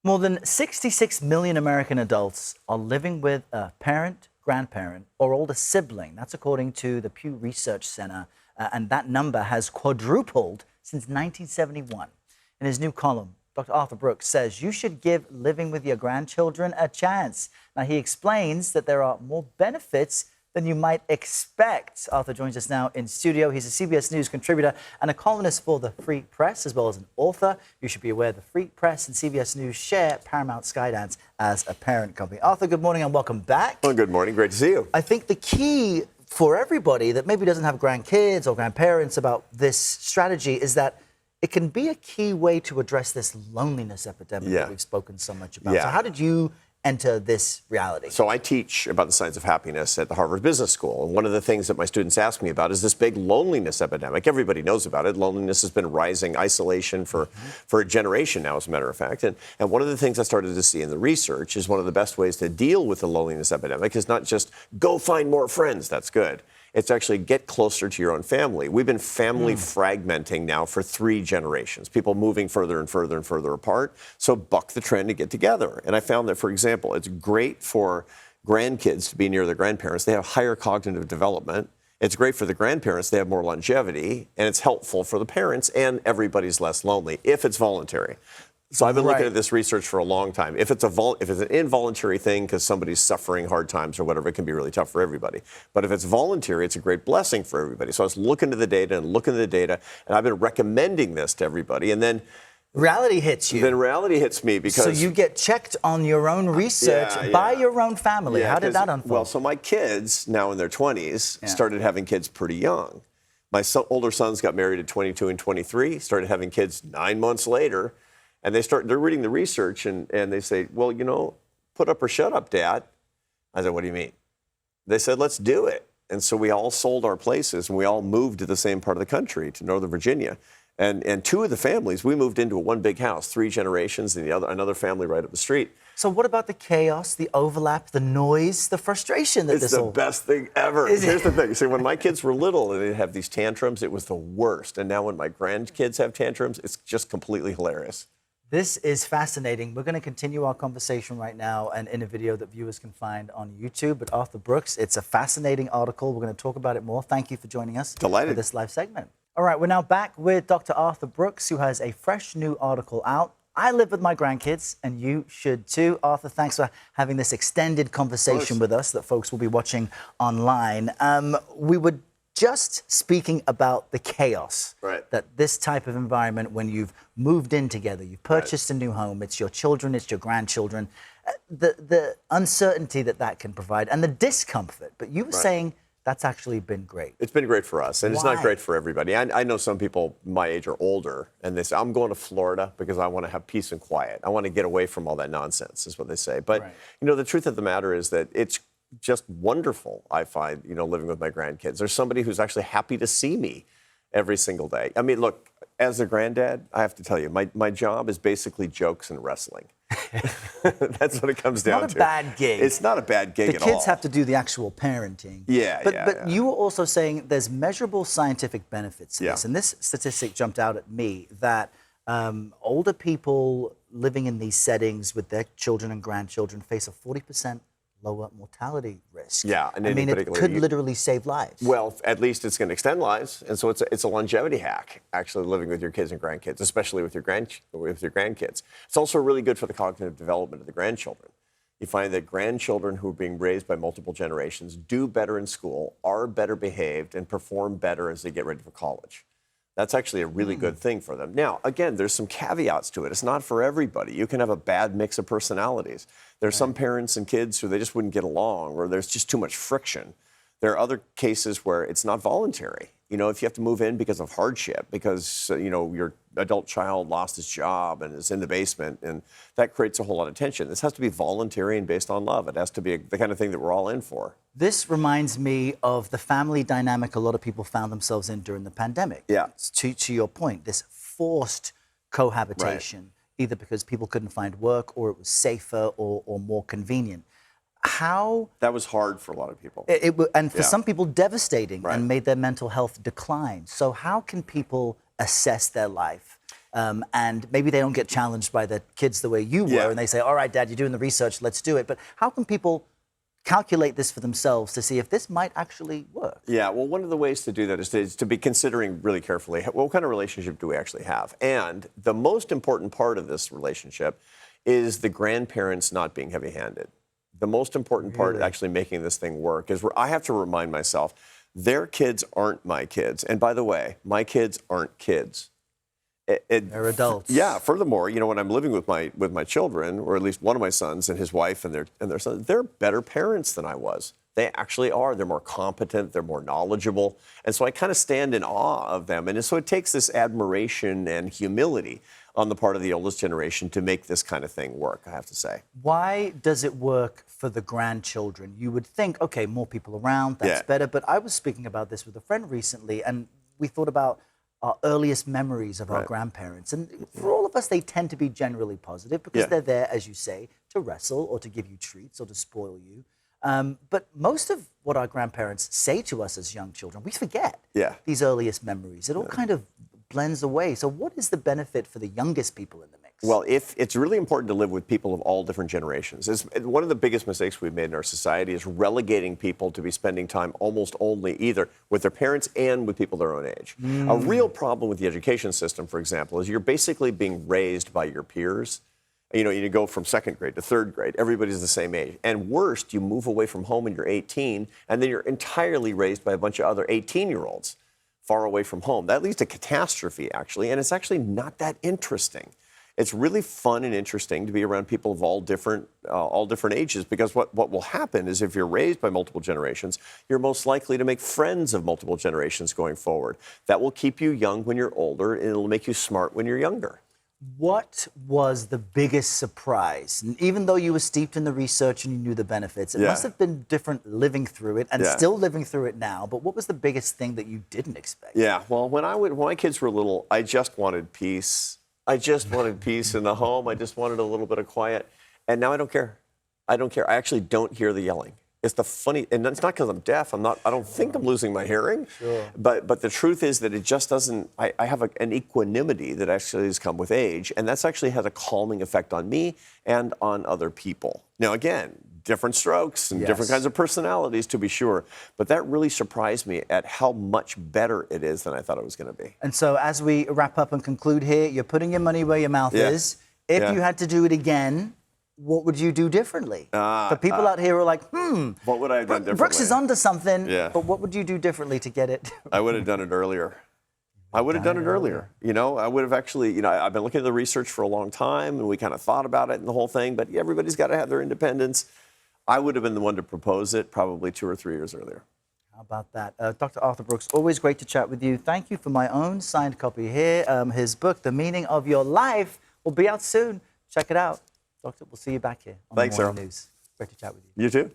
More than 66 million American adults are living with a parent, grandparent, or older sibling. That's according to the Pew Research Center, and that number has quadrupled since 1971. In his new column, Dr. Arthur Brooks says you should give living with your grandchildren a chance. Now, he explains that there are more benefits than you might expect. Arthur joins us now in studio. He's a CBS News contributor and a columnist for the Free Press, as well as an author. You should be aware the Free Press and CBS News share Paramount Skydance as a parent company. Arthur, good morning and welcome back. Well, good morning. Great to see you. I think the key for everybody that maybe doesn't have grandkids or grandparents about this strategy is that it can be a key way to address this loneliness epidemic that we've spoken so much about. So how did you enter this reality? So I teach about the science of happiness at the Harvard Business School. And one of the things that my students ask me about is this big loneliness epidemic. Everybody knows about it. Loneliness has been rising, isolation for a generation now, as a matter of fact. And one of the things I started to see in the research is one of the best ways to deal with the loneliness epidemic is not just go find more friends. That's good. It's actually get closer to your own family. We've been family fragmenting now for 3 generations, people moving further and further and further apart. So buck the trend to get together. And I found that, for example, it's great for grandkids to be near their grandparents. They have higher cognitive development. It's great for the grandparents. They have more longevity. And it's helpful for the parents, and everybody's less lonely if it's voluntary. So I've been looking at this research for a long time. If it's an involuntary thing because somebody's suffering hard times or whatever, it can be really tough for everybody. But if it's voluntary, it's a great blessing for everybody. So I was looking to the data, and I've been recommending this to everybody. And then reality hits you. Then reality hits me because... So you get checked on your own research by your own family. How did that unfold? Well, so my kids, now in their 20s, started having kids pretty young. My older sons got married at 22 and 23, started having kids 9 months later. And they're reading the research and they say, well, you know, put up or shut up, Dad. I said, what do you mean? They said, let's do it. And so we all sold our places and we all moved to the same part of the country, to Northern Virginia. And 2 of the families, we moved into one big house, 3 generations, and another family right up the street. So what about the chaos, the overlap, the noise, the frustration that it's the best thing ever. Here's the thing. See, when my kids were little and they'd have these tantrums, it was the worst. And now when my grandkids have tantrums, it's just completely hilarious. This is fascinating. We're going to continue our conversation right now and in a video that viewers can find on YouTube. But Arthur Brooks, it's a fascinating article. We're going to talk about it more. Thank you for joining us for this live segment. All right, we're now back with Dr. Arthur Brooks, who has a fresh new article out. I live with my grandkids, and you should too. Arthur, thanks for having this extended conversation with us that folks will be watching online. We were just speaking about the chaos that this type of environment, when you've moved in together, you've purchased a new home, it's your children, it's your grandchildren, the uncertainty that can provide and the discomfort. But you were saying that's actually been great. It's been great for us, and it's not great for everybody. I know some people my age are older, and they say, I'm going to Florida because I want to have peace and quiet. I want to get away from all that nonsense, is what they say. But, you know, the truth of the matter is that it's just wonderful, I find, you know, living with my grandkids. There's somebody who's actually happy to see me every single day. I mean, look, as a granddad, I have to tell you, my job is basically jokes and wrestling. That's what it comes down to. It's not a bad gig. It's not a bad gig at all. The kids have to do the actual parenting. But you were also saying there's measurable scientific benefits to this. And this statistic jumped out at me that older people living in these settings with their children and grandchildren face a 40% lower mortality risk. And I mean, it could literally save lives. Well, at least it's going to extend lives, and so it's a longevity hack. Actually, living with your kids and grandkids, especially with your grandkids. It's also really good for the cognitive development of the grandchildren. You find that grandchildren who are being raised by multiple generations do better in school, are better behaved, and perform better as they get ready for college. That's actually a really good thing for them. Now, again, there's some caveats to it. It's not for everybody. You can have a bad mix of personalities. There's some parents and kids who they just wouldn't get along, or there's just too much friction. There are other cases where it's not voluntary. You know, if you have to move in because of hardship, because, you know, your adult child lost his job and is in the basement, and that creates a whole lot of tension. This has to be voluntary and based on love. It has to be the kind of thing that we're all in for. This reminds me of the family dynamic a lot of people found themselves in during the pandemic. To your point, this forced cohabitation, either because people couldn't find work or it was safer or more convenient. How... That was hard for a lot of people. And for some people, devastating and made their mental health decline. So how can people assess their life and maybe they don't get challenged by the kids the way you were, and they say, all right, Dad, you're doing the research, let's do it. But how can people calculate this for themselves to see if this might actually work? Yeah, well, one of the ways to do that is to be considering really carefully what kind of relationship do we actually have. And the most important part of this relationship is the grandparents not being heavy-handed. The most important part actually making this thing work is where I have to remind myself, their kids aren't my kids. And by the way, my kids aren't kids. They're adults. Yeah. Furthermore, you know, when I'm living with my children, or at least one of my sons and his wife and their son, they're better parents than I was. They actually are. They're more competent. They're more knowledgeable. And so I kind of stand in awe of them. And so it takes this admiration and humility on the part of the oldest generation to make this kind of thing work, I have to say. Why does it work for the grandchildren? You would think, okay, more people around, that's better. But I was speaking about this with a friend recently, and we thought about our earliest memories of our grandparents. And for all of us, they tend to be generally positive because they're there, as you say, to wrestle or to give you treats or to spoil you. But most of what our grandparents say to us as young children, we forget these earliest memories. It all kind of blends away. So what is the benefit for the youngest people in the mix? Well, it's really important to live with people of all different generations. One of the biggest mistakes we've made in our society is relegating people to be spending time almost only either with their parents and with people their own age. A real problem with the education system, for example, is you're basically being raised by your peers. You know, you go from second grade to third grade. Everybody's the same age. And worst, you move away from home when you're 18, and then you're entirely raised by a bunch of other 18-year-olds far away from home. That leads to catastrophe, actually, and it's actually not that interesting. It's really fun and interesting to be around people of all different ages, because what will happen is if you're raised by multiple generations, you're most likely to make friends of multiple generations going forward. That will keep you young when you're older, and it'll make you smart when you're younger. What was the biggest surprise? And even though you were steeped in the research and you knew the benefits, it must have been different living through it and still living through it now. But what was the biggest thing that you didn't expect? Yeah, well, when my kids were little, I just wanted peace. I just wanted peace in the home. I just wanted a little bit of quiet. And now I don't care. I don't care. I actually don't hear the yelling. It's the funny, and it's not because I'm deaf. I don't think I'm losing my hearing. Sure. But the truth is that it just doesn't. I have an equanimity that actually has come with age, and that's actually had a calming effect on me and on other people. Now, again, different strokes and different kinds of personalities, to be sure. But that really surprised me at how much better it is than I thought it was going to be. And so, as we wrap up and conclude here, you're putting your money where your mouth is. If you had to do it again, what would you do differently? For people out here who are like, what would I have done differently? Brooks is onto something, but what would you do differently to get it? I would have done it earlier. I would have done it earlier. You know, I would have actually, you know, I've been looking at the research for a long time, and we kind of thought about it and the whole thing, but everybody's got to have their independence. I would have been the one to propose it probably 2 or 3 years earlier. How about that? Dr. Arthur Brooks, always great to chat with you. Thank you for my own signed copy here. His book, The Meaning of Your Life, will be out soon. Check it out. Doctor, we'll see you back here on the Morning News. Great to chat with you. You too.